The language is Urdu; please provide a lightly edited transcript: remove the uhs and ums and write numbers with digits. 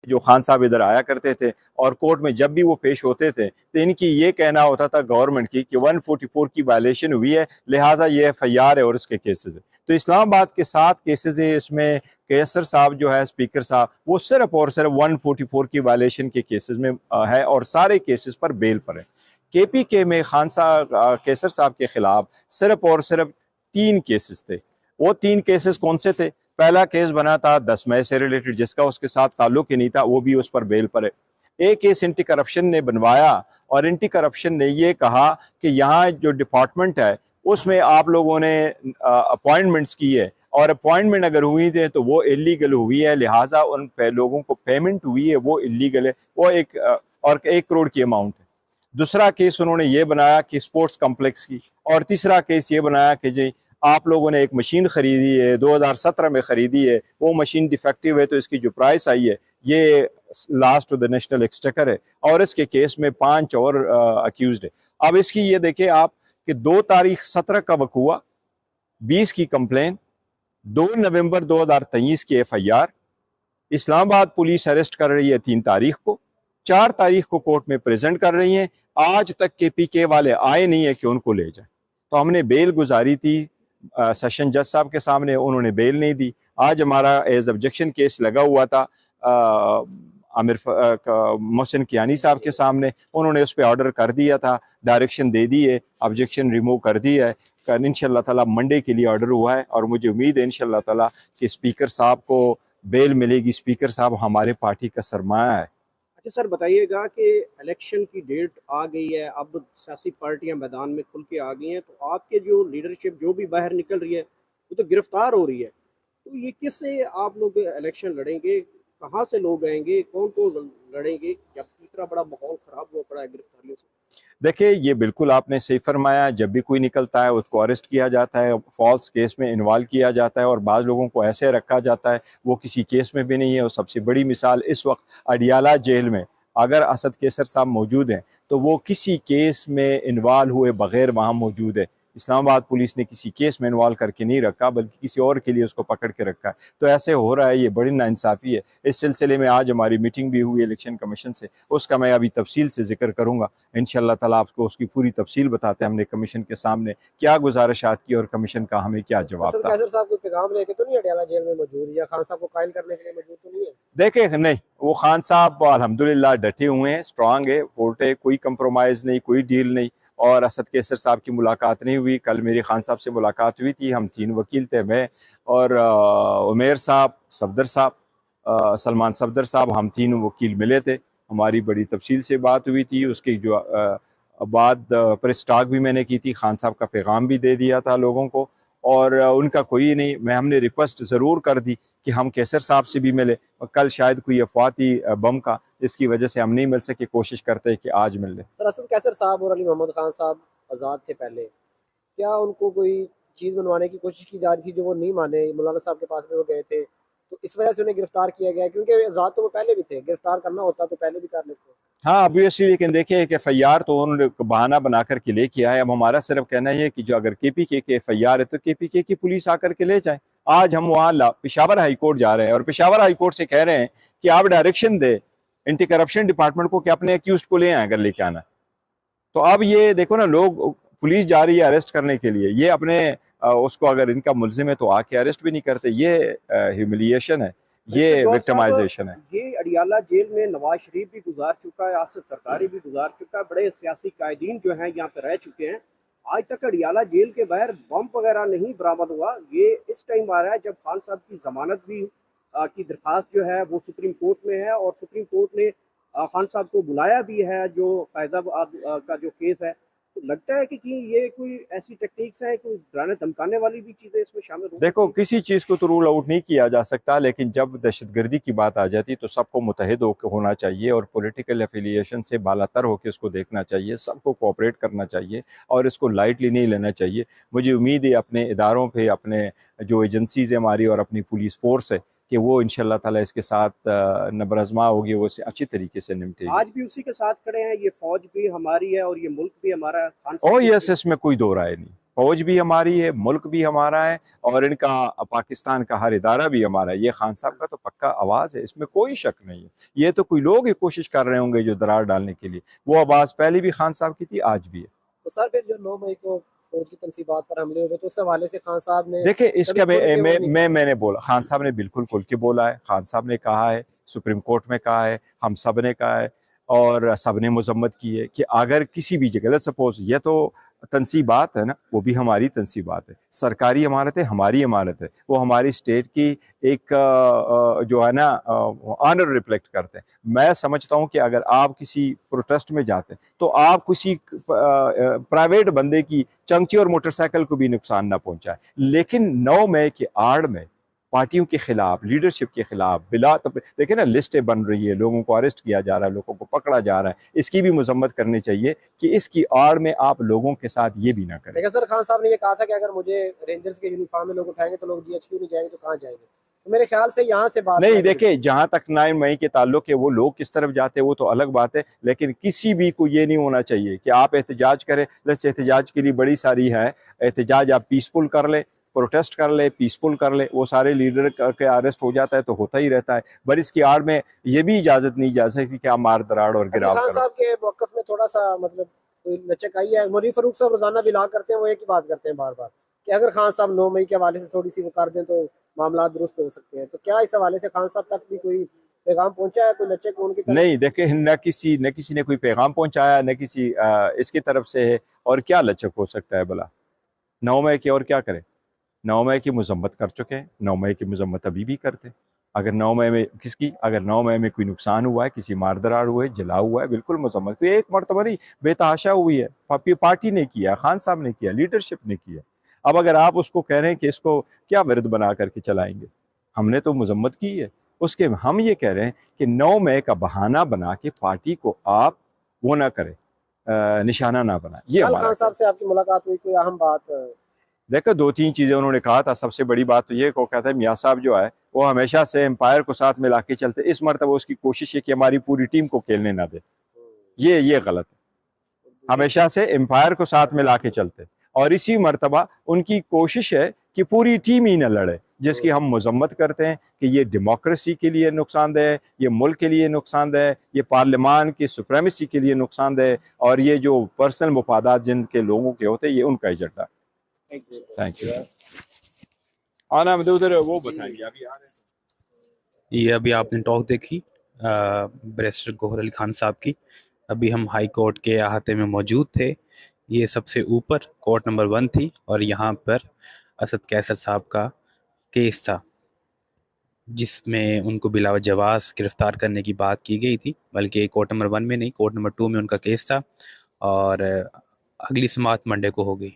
جو خان صاحب ادھر آیا کرتے تھے اور کورٹ میں جب بھی وہ پیش ہوتے تھے تو ان کی یہ کہنا ہوتا تھا گورنمنٹ کی کہ 144 کی وائلیشن ہوئی ہے لہٰذا یہ FIR ہے اور اس کے کیسز ہیں۔ تو اسلام آباد کے 7 کیسز ہیں، اس میں قیصر صاحب جو ہے اسپیکر صاحب وہ صرف اور صرف 144 کی وائلیشن کے کیسز میں ہے اور سارے کیسز پر بیل پر ہے۔ KPK میں خان صاحب قیصر صاحب کے خلاف صرف اور صرف 3 کیسز تھے۔ وہ 3 کیسز کون سے تھے؟ پہلا کیس بنا تھا 10 مئی سے ریلیٹڈ جس کا اس کے ساتھ تعلق ہی نہیں تھا، وہ بھی اس پر بیل پر ہے۔ ایک کیس اینٹی کرپشن نے بنوایا اور اینٹی کرپشن نے یہ کہا کہ یہاں جو ڈپارٹمنٹ ہے اس میں آپ لوگوں نے اپوائنٹمنٹس کی ہے اور اپوائنٹمنٹ اگر ہوئی تھے تو وہ اللیگل ہوئی ہے لہٰذا ان لوگوں کو پیمنٹ ہوئی ہے وہ اللیگل ہے، وہ 1 کروڑ کی اماؤنٹ ہے۔ دوسرا کیس انہوں نے یہ بنایا کہ اسپورٹس کمپلیکس کی، اور تیسرا کیس یہ بنایا کہ جی آپ لوگوں نے ایک مشین خریدی ہے 2017 میں خریدی ہے، وہ مشین ڈیفیکٹیو ہے تو اس کی جو پرائس آئی ہے یہ last to the national exchequer ہے، اور اس کے کیس میں 5 اور اکیوزڈ ہے۔ اب اس کی یہ دیکھیں آپ کہ 2 تاریخ 17 کا وقوع، 20 کی کمپلین، 2 نومبر 2023 کی FIR، اسلام آباد پولیس اریسٹ کر رہی ہے 3 تاریخ کو، 4 تاریخ کو کورٹ میں پریزنٹ کر رہی ہیں، آج تک KPK والے آئے نہیں ہیں کہ ان کو لے جائیں۔ تو ہم نے بیل گزاری تھی سیشن جج صاحب کے سامنے، انہوں نے بیل نہیں دی۔ آج ہمارا ایز آبجیکشن کیس لگا ہوا تھا محسن کیانی صاحب کے سامنے، انہوں نے اس پہ آرڈر کر دیا تھا، ڈائریکشن دے دی ہے، آبجیکشن ریموو کر دیا ہے۔ انشاءاللہ تعالیٰ منڈے کے لیے آرڈر ہوا ہے اور مجھے امید ہے انشاءاللہ تعالیٰ کہ اسپیکر صاحب کو بیل ملے گی۔ اسپیکر صاحب ہمارے پارٹی کا سرمایہ ہے۔ اچھا سر بتائیے گا کہ الیکشن کی ڈیٹ آ گئی ہے، اب سیاسی پارٹیاں میدان میں کھل کے آ گئی ہیں، تو آپ کے جو لیڈرشپ جو بھی باہر نکل رہی ہے وہ تو گرفتار ہو رہی ہے، تو یہ کس سے آپ لوگ الیکشن لڑیں گے؟ کہاں سے لوگ آئیں گے؟ کون لڑیں گے جب اتنا بڑا ماحول خراب ہوا پڑا ہے گرفتاریوں سے؟ دیکھیں یہ بالکل آپ نے صحیح فرمایا، جب بھی کوئی نکلتا ہے اس کو اریسٹ کیا جاتا ہے، فالس کیس میں انوالو کیا جاتا ہے اور بعض لوگوں کو ایسے رکھا جاتا ہے وہ کسی کیس میں بھی نہیں ہے۔ اور سب سے بڑی مثال اس وقت اڈیالہ جیل میں اگر اسد قیصر صاحب موجود ہیں تو وہ کسی کیس میں انوالو ہوئے بغیر وہاں موجود ہے۔ اسلام آباد پولیس نے کسی کیس میں انوالو کر کے نہیں رکھا بلکہ کسی اور کے لیے اس کو پکڑ کے رکھا ہے، تو ایسے ہو رہا ہے، یہ بڑی ناانصافی ہے۔ اس سلسلے میں آج ہماری میٹنگ بھی ہوئی الیکشن کمیشن سے، اس کا میں ابھی تفصیل سے ذکر کروں گا انشاءاللہ تعالیٰ، آپ کو اس کی پوری تفصیل بتاتے ہیں ہم نے کمیشن کے سامنے کیا گزارشات کی اور کمیشن کا ہمیں کیا جواب تھا۔ قیصر صاحب کو پیغام لے کے تو نہیں اڈیالہ جیل میں موجود، یا خان صاحب کو قائل کرنے کے لیے موجود تو نہیں ہے؟ دیکھیں نہیں، وہ خان صاحب الحمدللہ ڈٹے ہوئے ہیں، سٹرانگ ہے، فورٹ ہے، کوئی کمپرومائز نہیں، کوئی ڈیل نہیں، اور اسد قیصر صاحب کی ملاقات نہیں ہوئی۔ کل میری خان صاحب سے ملاقات ہوئی تھی، ہم 3 وکیل تھے، میں اور عمیر صاحب، صفدر صاحب، سلمان صفدر صاحب، ہم 3 وکیل ملے تھے، ہماری بڑی تفصیل سے بات ہوئی تھی۔ اس کی جو بعد پریس ٹاک بھی میں نے کی تھی، خان صاحب کا پیغام بھی دے دیا تھا لوگوں کو، اور ان کا کوئی نہیں، ہم نے ریکویسٹ ضرور کر دی کہ ہم قیصر صاحب سے بھی ملے، کل شاید کوئی افواہ تھی بم کا، اس کی وجہ سے ہم نہیں مل سکے، کوشش کرتے کہ آج مل لیں۔ سر اسد قیصر صاحب اور علی محمد خان صاحب آزاد تھے پہلے، کیا ان کو کوئی چیز بنوانے کی کوشش کی جا رہی تھی جو وہ نہیں مانے؟ مولانا صاحب کے پاس میں وہ گئے تھے تو اس وجہ سے انہیں گرفتار کیا گیا، کیونکہ آزاد تو وہ پہلے بھی تھے، گرفتار کرنا ہوتا تو پہلے بھی کر لیتے۔ ہاں obviously، لیکن دیکھیں کہ FIR تو انہوں نے بہانہ بنا کر کے لے کے آئے۔ اب ہمارا صرف کہنا یہ ہے کہ جو اگر KPK کے FIR ہے تو KPK کی پولیس آ کر کے لے جائیں۔ آج ہم وہاں پشاور ہائی کورٹ جا رہے ہیں اور پشاور ہائی کورٹ سے کہہ رہے ہیں کہ آپ ڈائریکشن دے اینٹی کرپشن ڈپارٹمنٹ کو کہ اپنے ایکیوزڈ کو لے آئیں اگر لے کے آنا۔ تو اب یہ دیکھو نا، لوگ پولیس جا رہی ہے اریسٹ کرنے کے لیے، یہ اپنے اس کو اگر ان کا ملزم ہے تو آ کے اریسٹ بھی نہیں کرتے، یہ ہیوملیشن ہے، یہ وکٹمائزیشن ہے۔ یہ اڈیالہ جیل میں نواز شریف بھی گزار چکا ہے، آصف زرداری بھی گزار چکا ہے، بڑے سیاسی قائدین جو ہیں یہاں پہ رہ چکے ہیں۔ آج تک اڈیالہ جیل کے باہر بم وغیرہ نہیں برآمد ہوا، یہ اس ٹائم آ رہا ہے جب خان صاحب کی ضمانت بھی کی درخواست جو ہے وہ سپریم کورٹ میں ہے، اور سپریم کورٹ نے خان صاحب کو بلایا بھی ہے جو فیض آباد کا جو کیس ہے۔ تو لگتا ہے کہ یہ کوئی ایسی ٹیکنیکس ہیں، کوئی ڈرانے دھمکانے والی بھی چیزیں اس میں شامل ہوں؟ دیکھو کسی چیز کو تو رول آؤٹ نہیں کیا جا سکتا، لیکن جب دہشت گردی کی بات آ جاتی تو سب کو متحد ہونا چاہیے اور پولیٹیکل افیلیشن سے بالا تر ہو کے اس کو دیکھنا چاہیے، سب کو کوآپریٹ کرنا چاہیے اور اس کو لائٹلی نہیں لینا چاہیے۔ مجھے امید ہے اپنے اداروں پہ، اپنے جو ایجنسیز ہیں ہماری اور اپنی پولیس فورس ہے کہ وہ انشاءاللہ تعالیٰ اس کے ساتھ نبرآزما ہوگی، وہ اسے اچھی طریقے سے نمٹے گی۔ آج بھی اسی کے ساتھ کھڑے ہیں، یہ فوج بھی ہماری ہے اور یہ ملک بھی ہمارا ہے؟ یس، اس میں کوئی دو رائے نہیں۔ فوج بھی ہماری ہے, ملک بھی ہمارا ہے, اور ان کا پاکستان کا ہر ادارہ بھی ہمارا ہے. یہ خان صاحب کا تو پکا آواز ہے, اس میں کوئی شک نہیں ہے. یہ تو کوئی لوگ ہی کوشش کر رہے ہوں گے جو درار ڈالنے کے لیے. وہ آواز پہلے بھی خان صاحب کی تھی, آج بھی ہے. تو سر پھر جو 9 مئی کو فوج کی تنصیبات پر حملے ہوئے تو اس حوالے سے خان صاحب نے دیکھیں اس کا میں نے بولا, خان صاحب نے بالکل کھل کے بولا ہے. خان صاحب نے کہا ہے, سپریم کورٹ میں کہا ہے, ہم سب نے کہا ہے, اور سب نے مذمت کی ہے کہ اگر کسی بھی جگہ سپوز یہ تو تنصیبات ہے نا, وہ بھی ہماری تنصیبات ہے, سرکاری عمارت ہے, ہماری عمارت ہے, وہ ہماری اسٹیٹ کی ایک جو ہے نا آنر ریفلیکٹ کرتے ہیں. میں سمجھتا ہوں کہ اگر آپ کسی پروٹیسٹ میں جاتے ہیں تو آپ کسی پرائیویٹ بندے کی چنگچی اور موٹر سائیکل کو بھی نقصان نہ پہنچائے, لیکن 9 مئی کے آڑ میں پارٹیوں کے خلاف, لیڈرشپ کے خلاف بلا دیکھیں نا لسٹیں بن رہی ہے, لوگوں کو اریسٹ کیا جا رہا ہے, لوگوں کو پکڑا جا رہا ہے. اس کی بھی مذمت کرنی چاہیے کہ اس کی آڑ میں آپ لوگوں کے ساتھ یہ بھی نہ کریں. لیکن سر خان صاحب نے یہ کہا تھا کہ اگر مجھے رینجرز کے یونیفارم میں لوگ اٹھائیں گے تو لوگ جی ایچ کیو نہیں جائیں گے تو کہاں جائیں گے. تو میرے خیال سے یہاں سے بات نہیں, دیکھیں جہاں تک 9 مئی کے تعلق ہے وہ لوگ کس طرف جاتے ہیں وہ تو الگ بات ہے, لیکن کسی بھی کو یہ نہیں ہونا چاہیے کہ آپ احتجاج کریں. جیسے احتجاج کے لیے بڑی ساری ہے, احتجاج آپ پیسفل کر لیں, پروٹیسٹ کر لے, پیسفل کر لے, وہ سارے لیڈر کے اریسٹ ہو جاتا ہے تو ہوتا ہی رہتا ہے. بل اس کی آڑ میں یہ بھی اجازت نہیں جا سکتی کہ آپ مار دراڑ اور گراؤ خان کرو. صاحب کے موقف میں تھوڑا سا مطلب کوئی لچک آئی ہے. مولوی فاروق صاحب روزانہ بلا کرتے ہیں, وہ ایک ہی بات کرتے ہیں بار بار کہ اگر خان صاحب 9 مئی کے حوالے سے تھوڑی سی وہ کر دیں تو معاملات درست ہو سکتے ہیں. تو کیا اس حوالے سے خان صاحب تک بھی کوئی پیغام پہنچا ہے, کوئی لچک ان کی طرف؟ نہیں, دیکھیں نہ کسی نے کوئی پیغام پہنچایا, نہ کسی اس کی طرف سے ہے. اور کیا لچک ہو سکتا ہے بلا 9 مئی کی, اور کیا کریں. 9 مئی کی مذمت کر چکے ہیں, 9 مئی کی مذمت ابھی بھی کرتے. اگر 9 مئی میں اگر 9 مئی میں کوئی نقصان ہوا ہے, کسی مار دراڑ ہوئے, جلا ہوا ہے, بالکل مذمت. تو ایک مرتبہ نہیں, بے تحاشا ہوئی ہے, پارٹی نے کیا, خان صاحب نے کیا, لیڈرشپ نے کیا. اب اگر آپ اس کو کہہ رہے ہیں کہ اس کو کیا ورد بنا کر کے چلائیں گے, ہم نے تو مذمت کی ہے اس کے. ہم یہ کہہ رہے ہیں کہ 9 مئی کا بہانہ بنا کے پارٹی کو آپ وہ نہ کریں, نشانہ نہ بنائیں. یہ خان صاحب سے آپ کی ملاقات ہوئی, کوئی اہم بات؟ دیکھو 2-3 چیزیں انہوں نے کہا تھا. سب سے بڑی بات تو یہ کو کہتا ہے میاں صاحب جو ہے وہ ہمیشہ سے امپائر کو ساتھ ملا کے چلتے. اس مرتبہ اس کی کوشش ہے کہ ہماری پوری ٹیم کو کھیلنے نہ دے. یہ غلط ہے. ہمیشہ سے امپائر کو ساتھ ملا کے چلتے, اور اسی مرتبہ ان کی کوشش ہے کہ پوری ٹیم ہی نہ لڑے, جس کی ہم مذمت کرتے ہیں کہ یہ ڈیموکریسی کے لیے نقصان دہ ہے, یہ ملک کے لیے نقصان دہ ہے, یہ پارلیمان کی سپریمیسی کے لیے نقصان دہ ہے, اور یہ جو پرسنل مفادات جن کے لوگوں کے ہوتے ہیں یہ ان کا ایجنڈا. Thank you. آنا ادھر وہ بتائیں گے ابھی آ رہے ہیں. یہ ابھی آپ نے ٹاک دیکھی بیرسٹر گوہر علی خان صاحب کی. ابھی ہم ہائی کورٹ کے احاطے میں موجود تھے. یہ سب سے اوپر کورٹ نمبر 1 تھی, اور یہاں پر اسد قیصر صاحب کا کیس تھا جس میں ان کو بلا جواز گرفتار کرنے کی بات کی گئی تھی. بلکہ کورٹ نمبر 1 میں نہیں, کورٹ نمبر 2 میں ان کا کیس تھا, اور اگلی سماعت منڈے کو ہو گئی.